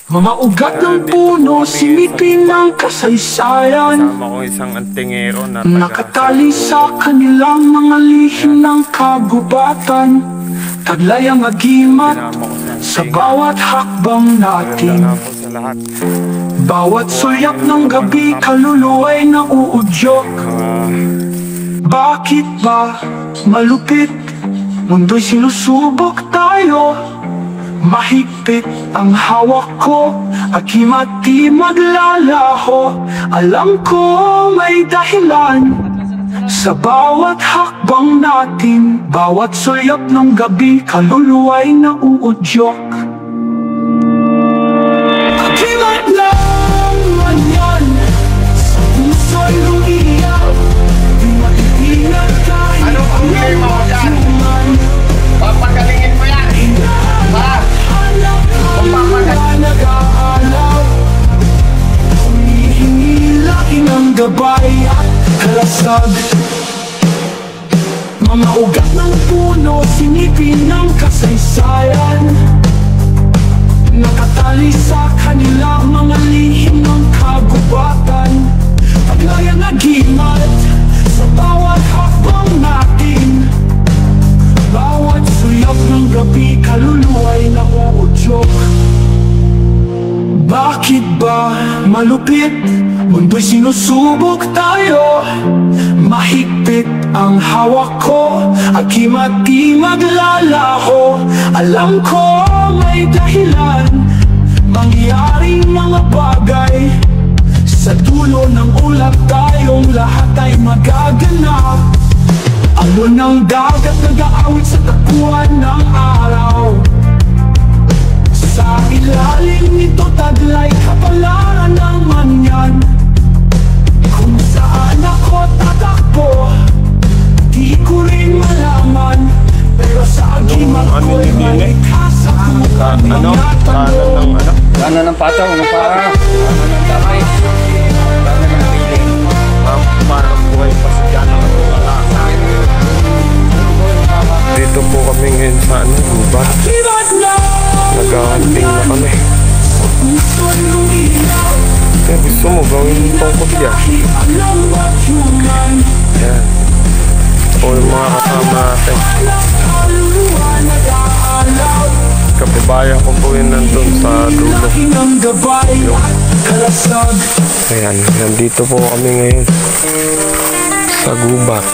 Mga ugat ng puno, silipin ng kasaysayan. Kasama ko isang antingero na nakatali sa kanilang mga lihim ng kagubatan. Taglay ang agimat sa bawat hakbang natin. Bawat suyak ng gabi, kaluluwa'y nauudyok. Bakit ba malupit? Mundo'y sinusubok tayo. Mahigpit ang hawak ko, agimat di maglalaho. Alam ko may dahilan sa bawat hakbang natin. Bawat sulyap ng gabi, kaluluwa'y nauudyok. Agimat lang man yan, sa puso'y lumiyak. Di maiingat kahit ano problema mo dyan? Papagalingin mo yan! Ha? Kung nag-aalaw, humihingi laki ng gabay at kalasag. Mga ugat ng puno, sinipin ng kasaysayan. Nakatali sa kanila mga lihim ng kagubatan. Taglay ang agimat sa bawat hakbang natin. Bawat suyap ng gabi, kaluluwa'y nauudyok. Bakit ba malupit? Mundo'y sinusubok tayo. Mahigpit ang hawak ko, agimat di maglalaho. Alam ko may dahilan, mangyaring mga bagay. Sa dulo ng ulap tayong lahat ay magaganap. Alon ng dagat nag-aawit sa takbuhan ng araw. Sa ilalim nito taglay kapalaran ng manyan. Kung saan ako tatakbo, di ko rin malaman. Pero sa agimat ko'y may kasakupan mga tanong. Kanan ng pataw, ng para. Kanan ng damay. Kanan ng piling. Parang buhay pa sa dyan ng dito po kami ngayon sa gubat. Nag-hunting na kami. Kaya gusto mo gawin tungkol yan. Yan. O yung mga kasama natin. Kapibaya ko po yun nandun sa dulo. Ayan, nandito po kami ngayon sa gubat.